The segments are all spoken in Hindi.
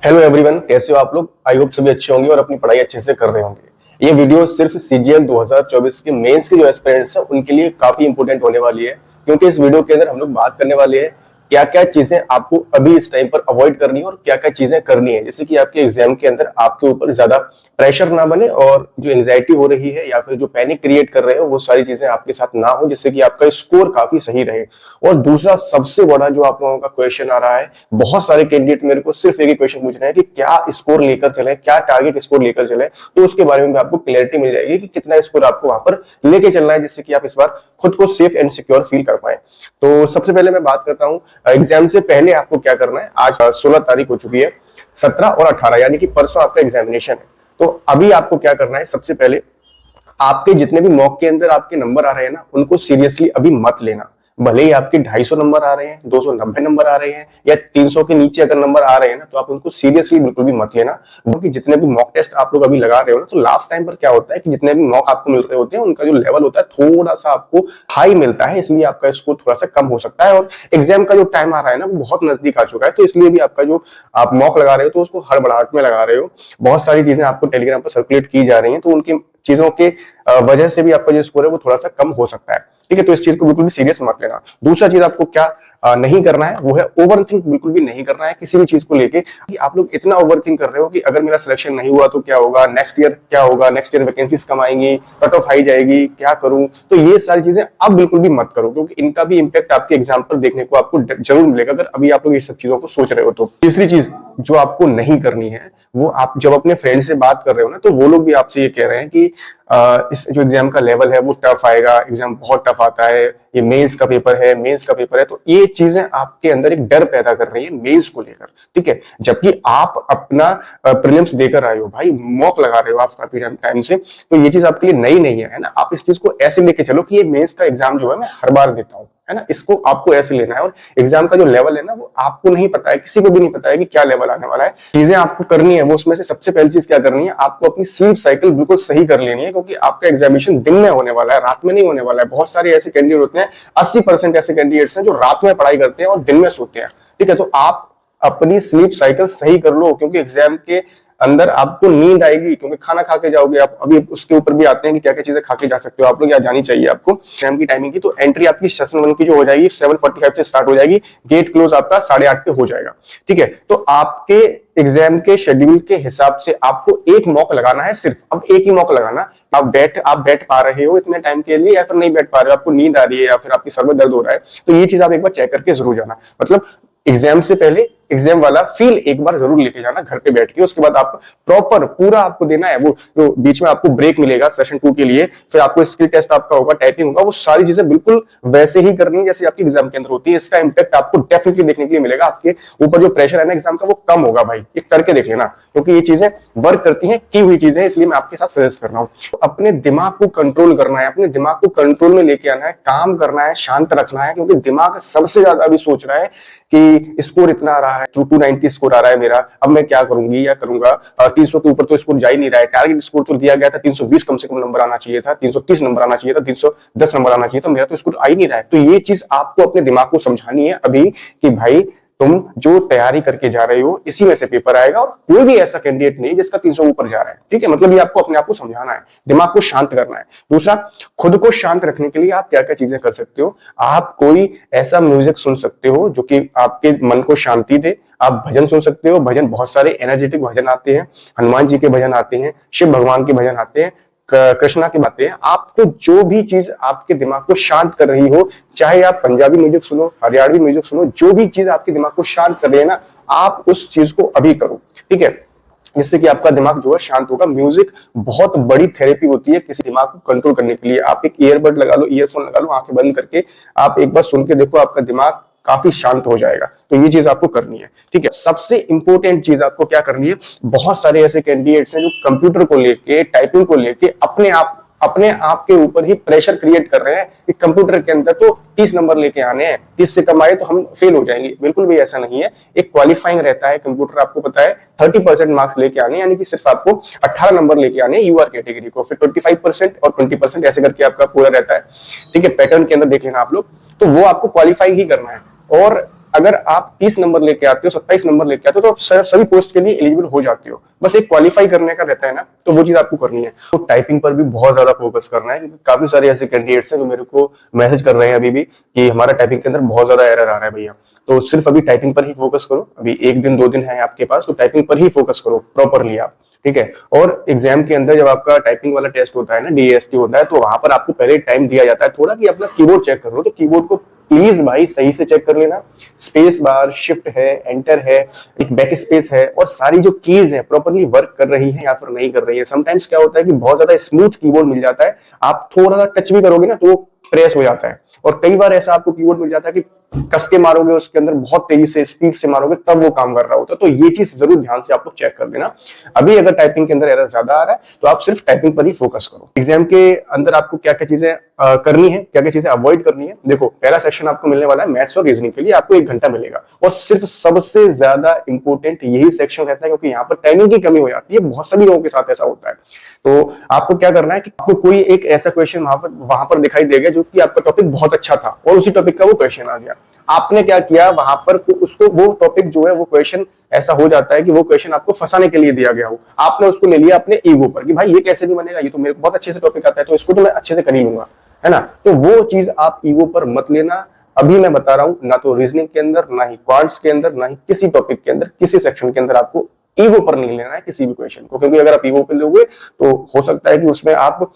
हेलो एवरीवन, कैसे हो आप लोग। आई होप सभी अच्छे होंगे और अपनी पढ़ाई अच्छे से कर रहे होंगे। ये वीडियो सिर्फ सीजीएल 2024 के मेंस के जो एस्पिरेंट्स हैं उनके लिए काफी इंपॉर्टेंट होने वाली है, क्योंकि इस वीडियो के अंदर हम लोग बात करने वाले हैं क्या क्या चीजें आपको अभी इस टाइम पर अवॉइड करनी है और क्या क्या चीजें करनी है, जिससे कि आपके एग्जाम के अंदर आपके ऊपर ज्यादा प्रेशर ना बने और जो एंजाइटी हो रही है या फिर जो पैनिक क्रिएट कर रहे हो वो सारी चीजें आपके साथ ना हो, जिससे कि आपका स्कोर काफी सही रहे। और दूसरा सबसे बड़ा जो आप लोगों का क्वेश्चन आ रहा है, बहुत सारे कैंडिडेट मेरे को सिर्फ एक ही क्वेश्चन पूछ रहे हैं कि क्या स्कोर लेकर चले, क्या टारगेट स्कोर लेकर चले। तो उसके बारे में आपको क्लैरिटी मिल जाएगी कि कितना स्कोर आपको वहां पर लेके चलना है, जिससे कि आप इस बार खुद को सेफ एंड सिक्योर फील कर पाए। तो सबसे पहले मैं बात करता हूँ एग्जाम से पहले आपको क्या करना है। आज 16 तारीख हो चुकी है, 17 और 18 यानी कि परसों आपका एग्जामिनेशन है। तो अभी आपको क्या करना है, सबसे पहले आपके जितने भी मॉक के अंदर आपके नंबर आ रहे हैं ना, उनको सीरियसली अभी मत लेना। भले ही आपके 250 नंबर आ रहे हैं, 290 नंबर आ रहे हैं या 300 के नीचे अगर नंबर आ रहे हैं ना, तो आप उनको सीरियसली बिल्कुल भी मत लेना। क्योंकि जितने भी मॉक टेस्ट आप लोग अभी लगा रहे हो ना, तो लास्ट टाइम पर क्या होता है कि जितने भी मॉक आपको मिल रहे होते हैं उनका जो लेवल होता है थोड़ा सा आपको हाई मिलता है, इसलिए आपका स्कोर थोड़ा सा कम हो सकता है। और एग्जाम का जो टाइम आ रहा है ना, वो बहुत नजदीक आ चुका है, तो इसलिए भी आपका जो आप मॉक लगा रहे हो तो उसको हड़बड़ाहट में लगा रहे हो। बहुत सारी चीजें आपको टेलीग्राम पर सर्कुलेट की जा रही है, तो उनकी चीजों के वजह से भी आपका जो स्कोर है वो थोड़ा सा कम हो सकता है। ठीक है, तो इस चीज को बिल्कुल भी सीरियस मत लेना। दूसरा चीज आपको क्या नहीं करना है, वो है ओवरथिंक बिल्कुल भी नहीं करना है किसी भी चीज को लेके कि आप लोग इतना ओवरथिंक कर रहे हो कि अगर मेरा सिलेक्शन नहीं हुआ तो क्या होगा, नेक्स्ट ईयर क्या होगा, नेक्स्ट ईयर वैकेंसीज कम आएंगी, कट ऑफ हाई जाएगी, क्या करूं। तो ये सारी चीजें अब बिल्कुल भी मत करो, क्योंकि इनका भी इंपैक्ट आपके एग्जाम पर देखने को आपको जरूर मिलेगा अगर अभी आप लोग ये सब चीजों को सोच रहे हो तो। तीसरी चीज जो आपको नहीं करनी है, वो आप जब अपने फ्रेंड से बात कर रहे हो ना, तो वो लोग भी आपसे ये कह रहे हैं कि इस जो एग्जाम का लेवल है वो टफ आएगा, एग्जाम बहुत टफ आता है, ये मेंस का पेपर है, मेंस का पेपर है। तो ये चीजें आपके अंदर एक डर पैदा कर रही है मेंस को लेकर। ठीक है, जबकि आप अपना प्रीलिम्स देकर आए हो भाई, मॉक लगा रहे हो आप काफी टाइम से, तो ये चीज आपके लिए नई नहीं है ना। आप इस चीज को ऐसे लेके चलो कि ये मेंस का एग्जाम जो है मैं हर बार देता हूँ, है ना। इसको आपको ऐसे लेना है। और एग्जाम का जो लेवल है ना, वो आपको नहीं पता है, किसी को भी नहीं पता है कि क्या लेवल आने वाला है। चीजें आपको करनी है, वो उसमें से सबसे पहली चीज क्या करनी है, आपको अपनी स्लीप साइकिल बिल्कुल सही कर लेनी है, क्योंकि आपका एग्जामिनेशन दिन में होने वाला है, रात में नहीं होने वाला है। बहुत सारे ऐसे कैंडिडेट होते हैं, 80% ऐसे कैंडिडेट्स हैं जो रात में पढ़ाई करते हैं और दिन में सोते हैं। ठीक है, तो आप अपनी स्लीप साइकिल सही कर लो, क्योंकि एग्जाम के अंदर आपको नींद आएगी, क्योंकि खाना खा के जाओगे आप। अभी उसके ऊपर भी आते हैं कि क्या क्या चीजें खा के जा सकते हो आप लोग, या जानी चाहिए आपको एग्जाम की टाइमिंग की। तो एंट्री आपकी सेशन 1 की जो हो जाएगी 7:45 से स्टार्ट हो जाएगी, गेट क्लोज आपका 8:30 पे हो जाएगा। ठीक है, तो आपके एग्जाम के शेड्यूल के हिसाब से आपको एक मॉक लगाना है, सिर्फ अब एक ही मॉक लगाना। आप बैठ पा रहे हो इतने टाइम के लिए या फिर नहीं बैठ पा रहे हो, आपको नींद आ रही है या फिर आपकी सर में दर्द हो रहा है, तो ये चीज आप एक बार चेक करके जरूर जाना। मतलब एग्जाम से पहले एग्जाम वाला फील एक बार जरूर लेके जाना घर पे बैठ के। उसके बाद आप प्रॉपर पूरा आपको देना है। वो जो बीच में आपको ब्रेक मिलेगा सेशन 2 के लिए, फिर आपको स्किल टेस्ट आपका होगा, टाइपिंग होगा, वो सारी चीजें बिल्कुल वैसे ही करनी है जैसे आपकी एग्जाम के अंदर होती है। इसका इंपैक्ट आपको डेफिनेटली देखने के लिए मिलेगा। आपके ऊपर जो प्रेशर है ना एग्जाम का, वो कम होगा भाई। ये करके देख लेना, क्योंकि ये चीजें वर्क करती हैं, की हुई चीजें, इसलिए मैं आपके साथ सजेस्ट कर रहा हूँ। तो अपने दिमाग को कंट्रोल करना है, अपने दिमाग को कंट्रोल में लेके आना है, काम करना है, शांत रखना है, क्योंकि दिमाग सबसे ज्यादा अभी सोच रहा है कि स्कोर इतना आ रहा है, 290 स्कोर आ रहा है मेरा, अब मैं क्या करूंगी या करूंगा। 300 के ऊपर तो स्कोर जा ही नहीं रहा है। टारगेट स्कोर तो दिया गया था 320 कम से कम नंबर आना चाहिए था, 330 नंबर आना चाहिए था, 310 नंबर आना चाहिए था, मेरा तो स्कोर आ ही नहीं रहा है। तो ये चीज आपको अपने दिमाग को समझानी है अभी कि भाई तुम जो तैयारी करके जा रहे हो इसी में से पेपर आएगा, और कोई भी ऐसा कैंडिडेट नहीं जिसका 300 ऊपर जा रहा है। ठीक है, मतलब ये आपको अपने आप को समझाना है, दिमाग को शांत करना है। दूसरा, खुद को शांत रखने के लिए आप क्या क्या चीजें कर सकते हो। आप कोई ऐसा म्यूजिक सुन सकते हो जो कि आपके मन को शांति दे। आप भजन सुन सकते हो, भजन बहुत सारे एनर्जेटिक भजन आते हैं, हनुमान जी के भजन आते हैं, शिव भगवान के भजन आते हैं, कृष्णा की बातें। आपको जो भी चीज आपके दिमाग को शांत कर रही हो, चाहे आप पंजाबी म्यूजिक सुनो, हरियाणवी म्यूजिक सुनो, जो भी चीज आपके दिमाग को शांत कर रही है ना, आप उस चीज को अभी करो। ठीक है, जिससे कि आपका दिमाग जो है शांत होगा। म्यूजिक बहुत बड़ी थेरेपी होती है किसी दिमाग को कंट्रोल करने के लिए। आप एक ईयरबड लगा लो, ईयरफोन लगा लो, आंखें बंद करके आप एक बार सुन के देखो, आपका दिमाग काफी शांत हो जाएगा। तो ये चीज आपको करनी है। ठीक है, सबसे इंपॉर्टेंट चीज आपको क्या करनी है, बहुत सारे ऐसे कैंडिडेट्स हैं जो कंप्यूटर को लेके, टाइपिंग को लेके अपने आप के ऊपर ही प्रेशर क्रिएट कर रहे हैं कि कंप्यूटर के अंदर तो 30 नंबर लेके आने हैं, 30 से कम आए तो हम फेल हो जाएंगे। बिल्कुल भी ऐसा नहीं है। एक क्वालिफाइंग रहता है कंप्यूटर, आपको पता है 30% मार्क्स लेके आने, यानी कि सिर्फ आपको 18 नंबर लेके आने यूआर कैटेगरी को, फिर 25% और 20% ऐसे करके आपका पूरा रहता है। ठीक है, पैटर्न के अंदर देख लेना आप लोग, तो वो आपको क्वालिफाई ही करना है। और अगर आप 30 नंबर लेके आते हो, 27 नंबर लेके आते हो, तो आप सभी पोस्ट के लिए एलिजिबल हो जाते हो। बस एक क्वालिफाई करने का रहता है ना, तो वो चीज आपको करनी है। तो टाइपिंग पर भी बहुत ज्यादा फोकस करना है, क्योंकि काफी सारे ऐसे कैंडिडेट्स हैं जो मेरे को मैसेज कर रहे हैं अभी भी कि हमारा टाइपिंग के अंदर बहुत ज्यादा एरर आ रहा है भैया। तो सिर्फ अभी टाइपिंग पर ही फोकस करो, अभी 1 दिन 2 दिन है आपके पास, तो टाइपिंग पर ही फोकस करो प्रॉपरली आप, ठीक है। और एग्जाम के अंदर जब आपका टाइपिंग वाला टेस्ट होता है ना, डीएसटी होता है, तो वहां पर आपको पहले टाइम दिया जाता है थोड़ा कि अपना कीबोर्ड चेक कर लो, तो कीबोर्ड को प्लीज भाई सही से चेक कर लेना। स्पेस बार, शिफ्ट है, एंटर है, एक बैक स्पेस है, और सारी जो कीज है प्रॉपरली वर्क कर रही है या फिर नहीं कर रही है। समटाइम्स क्या होता है कि बहुत ज्यादा स्मूथ कीबोर्ड मिल जाता है, आप थोड़ा सा टच भी करोगे ना तो वो प्रेस हो जाता है, और कई बार ऐसा आपको कीबोर्ड मिल जाता है कि कस के मारोगे उसके अंदर, बहुत तेजी से स्पीड से मारोगे तब वो काम कर रहा होता है। तो ये चीज जरूर ध्यान से आप लोग चेक कर लेना। अभी अगर टाइपिंग के अंदर एरर ज्यादा आ रहा है तो आप सिर्फ टाइपिंग पर ही फोकस करो। एग्जाम के अंदर आपको क्या क्या चीजें करनी है, क्या क्या चीजें अवॉइड करनी है। देखो, पहला सेक्शन आपको मिलने वाला है मैथ्स और रीजनिंग के लिए, आपको 1 घंटा मिलेगा, और सिर्फ सबसे ज्यादा इंपॉर्टेंट यही सेक्शन रहता है, क्योंकि यहाँ पर टाइमिंग की कमी हो जाती है, बहुत सभी लोगों के साथ ऐसा होता है। तो आपको क्या करना है कि आपको कोई एक ऐसा क्वेश्चन वहां पर दिखाई देगा जो कि आपका टॉपिक बहुत अच्छा था और उसी टॉपिक का वो क्वेश्चन आ गया। आपने क्या किया वहां पर, उसको वो टॉपिक जो है वो क्वेश्चन ऐसा हो जाता है कि वो क्वेश्चन आपको फंसाने के लिए दिया गया हो, आपने उसको ले लिया अपने ईगो पर कि भाई ये कैसे नहीं बनेगा, ये तो मेरे को बहुत अच्छे से टॉपिक आता है, तो इसको तो मैं अच्छे से कर ही लूंगा, है ना। तो वो चीज आप ईगो पर मत लेना। अभी मैं बता रहा हूं, ना तो रीजनिंग के अंदर, ना ही क्वांट्स के अंदर, ना ही किसी टॉपिक के अंदर, किसी सेक्शन के अंदर आपको ईगो पर नहीं लेना है किसी भी क्वेश्चन को, क्योंकि अगर आप ईगो पर लोगे तो हो सकता है कि उसमें आप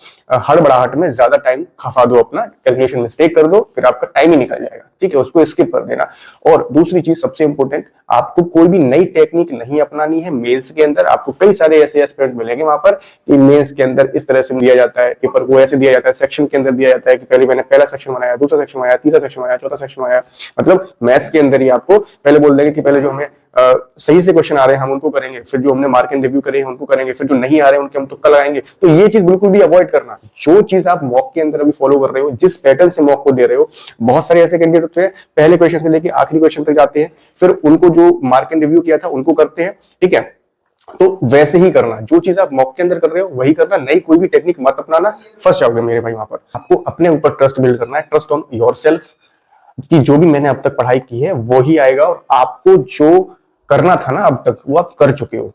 हड़बड़ाहट में ज्यादा टाइम खपा दो, अपना कैलकुलेशन मिस्टेक कर दो, फिर आपका टाइम ही निकल जाएगा, ठीक है। उसको स्किप कर देना। और दूसरी चीज सबसे इंपॉर्टेंट, आपको कोई भी नई टेक्निक नहीं अपनानी है मेंस के अंदर। आपको कई सारे ऐसे एस्पिरेंट मिलेंगे वहां पर कि मेंस के अंदर इस तरह से दिया जाता है, पेपर को ऐसे दिया जाता है, सेक्शन के अंदर दिया जाता है कि पहले मैंने पहला सेक्शन बनाया, दूसरा सेक्शन बनाया, तीसरा सेक्शन बनाया, चौथा सेक्शन बनाया। मतलब मैथ्स के अंदर ही आपको पहले बोल देंगे कि पहले जो हमें सही से क्वेश्चन आ रहे हैं हम उनको करेंगे, फिर जो हमने मार्क एंड रिव्यू करे हैं उनको करेंगे, फिर जो नहीं आ रहे हैं उनके हम तुक्का लगाएंगे। तो ये चीज बिल्कुल भी अवॉइड करना। जो चीज आप मॉक के अंदर अभी फॉलो कर रहे हो, जिस पैटर्न से मॉक को दे रहे हो, बहुत सारे ऐसे कैंडिडेट होते हैं पहले क्वेश्चन से लेकर आखिरी क्वेश्चन तक जाते हैं, फिर उनको जो मार्क एंड रिव्यू किया था उनको करते हैं, ठीक है। तो वैसे ही करना, जो चीज आप मॉक के अंदर कर रहे हो वही करना, नई कोई भी टेक्निक मत अपनाना, फंस जाओगे मेरे भाई। वहां पर आपको अपने ऊपर ट्रस्ट बिल्ड करना है, ट्रस्ट ऑन योरसेल्फ, कि जो भी मैंने अब तक पढ़ाई की है वो ही आएगा, और आपको जो करना था ना अब तक वो आप कर चुके हो।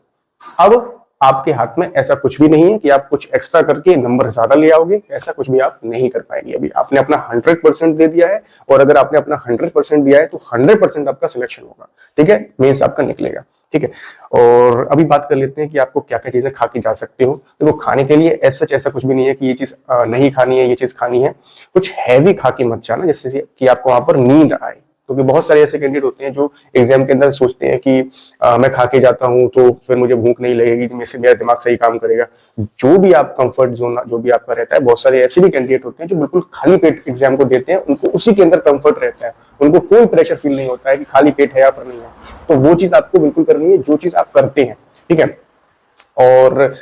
अब आपके हाथ में ऐसा कुछ भी नहीं है कि आप कुछ एक्स्ट्रा करके नंबर ज्यादा ले आओगे, ऐसा कुछ भी आप नहीं कर पाएंगे। अभी आपने अपना 100% दे दिया है, और अगर आपने अपना 100% दिया है तो 100% आपका सिलेक्शन होगा, ठीक है, मेंस आपका निकलेगा, ठीक है। और अभी बात कर लेते हैं कि आपको क्या क्या चीजें खा के जा सकते हो। तो खाने के लिए ऐसा कुछ भी नहीं है कि ये चीज नहीं खानी है, ये चीज खानी है। कुछ हैवी खा के मत जाना, जिससे कि आपको वहां पर नींद आए, क्योंकि बहुत सारे ऐसे कैंडिडेट होते हैं जो एग्जाम के अंदर सोचते हैं कि मैं खा के जाता हूं तो फिर मुझे भूख नहीं लगेगी, मेरा दिमाग सही काम करेगा। जो भी आप कंफर्ट जोन जो भी आपका रहता है, बहुत सारे ऐसे भी कैंडिडेट होते हैं जो बिल्कुल खाली पेट एग्जाम को देते हैं, उनको उसी के अंदर कंफर्ट रहता है, उनको कोई प्रेशर फील नहीं होता है कि खाली पेट है या फिर नहीं है। तो वो चीज आपको बिल्कुल करनी है जो चीज आप करते हैं, ठीक है। और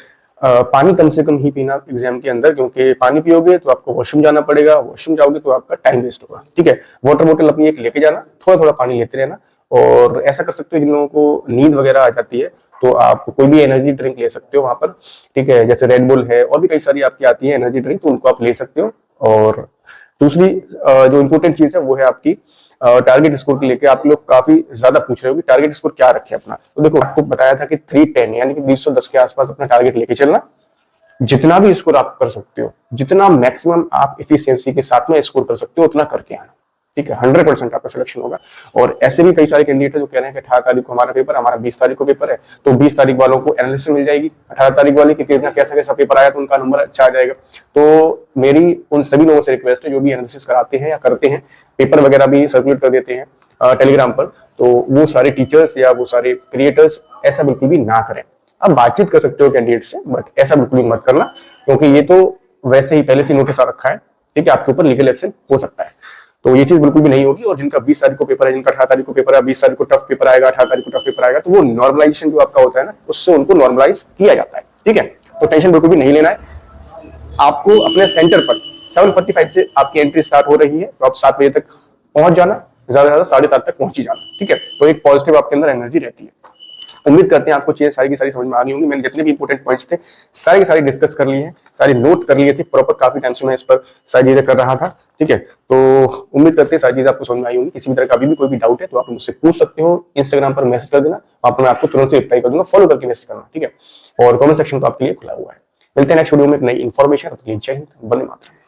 पानी कम से कम ही पीना एग्जाम के अंदर, क्योंकि पानी पियोगे तो आपको वॉशरूम जाना पड़ेगा, वॉशरूम जाओगे तो आपका टाइम वेस्ट होगा, ठीक है। वाटर बोतल अपनी एक लेके जाना, थोड़ा थोड़ा पानी लेते रहना। और ऐसा कर सकते हो जिन लोगों को नींद वगैरह आ जाती है तो आप कोई भी एनर्जी ड्रिंक ले सकते हो वहां पर, ठीक है, जैसे रेड बुल है और भी कई सारी आपकी आती है एनर्जी ड्रिंक, तो उनको आप ले सकते हो। और दूसरी जो इंपॉर्टेंट चीज है वो है आपकी टारगेट स्कोर को लेकर। आप लोग काफी ज्यादा पूछ रहे हो कि टारगेट स्कोर क्या रखे अपना। तो देखो, आपको बताया था कि 310 यानी कि 210 के आसपास अपना टारगेट लेके चलना। जितना भी स्कोर आप कर सकते हो, जितना मैक्सिमम आप एफिशिएंसी के साथ में स्कोर कर सकते हो उतना करके आना, ठीक है। 100% आपका सिलेक्शन होगा। और ऐसे भी कई सारे कैंडिडेट है जो कह रहे हैं कि 18 तारीख को हमारा पेपर, हमारा 20 तारीख को पेपर है, तो 20 तारीख वालों को एनालिसिस मिल जाएगी, 18 तारीख वाले की कितना कैसा कैसा पेपर आया तो उनका नंबर अच्छा आ जाएगा। तो मेरी उन सभी लोगों से रिक्वेस्ट है जो भी एनालिसिस कराते हैं या करते हैं, पेपर वगैरह भी सर्कुलेट कर देते हैं टेलीग्राम पर, तो वो सारे टीचर्स या वो सारे क्रिएटर्स ऐसा बिल्कुल भी ना करें। आप बातचीत कर सकते हो कैंडिडेट से, बट ऐसा बिल्कुल भी मत करना, क्योंकि ये तो वैसे ही पहले से नोटिस आ रखा है, ठीक है, आपके ऊपर लीगल एक्शन हो सकता है। तो ये चीज बिल्कुल भी नहीं होगी। और जिनका 20 तारीख को पेपर है, जिनका 18 तारीख को पेपर है, 20 तारीख को टफ पेपर आएगा, 18 तारीख को टफ पेपर आएगा, तो वो नॉर्मलाइजेशन जो आपका होता है ना, उससे उनको नॉर्मलाइज किया जाता है, ठीक है। तो टेंशन बिल्कुल भी नहीं लेना है। आपको अपने सेंटर पर 7:45 से आपकी एंट्री स्टार्ट हो रही है, तो आप 7 बजे तक पहुंच जाना, ज्यादा से ज्यादा 7:30 तक पहुंच ही जाना, ठीक है। तो एक पॉजिटिव आपके अंदर एनर्जी रहती है। उम्मीद करते हैं आपको चीजें सारी की सारी समझ में आ गई होंगी। मैंने जितने भी इंपॉर्टेंट पॉइंट्स थे सारे के सारे डिस्कस कर लिए हैं, सारी नोट कर लिए थे प्रॉपर, काफी टाइम से मैं इस पर सारी चीजें कर रहा था। ठीक है, तो उम्मीद करते हैं सारी चीजें आपको समझ में आई होंगी। किसी भी तरह का अभी भी कोई भी डाउट है तो आप मुझसे पूछ सकते हो, इंस्टाग्राम पर मैसेज कर देना, वहां पर मैं आपको तुरंत से रिप्लाई कर दूंगा, फॉलो करके मैसेज करना। ठीक है, और कमेंट सेक्शन तो आपके लिए खुला हुआ है। मिलते हैं नेक्स्ट वीडियो में एक नई इन्फॉर्मेशन। जय हिंद, वंदे मातरम।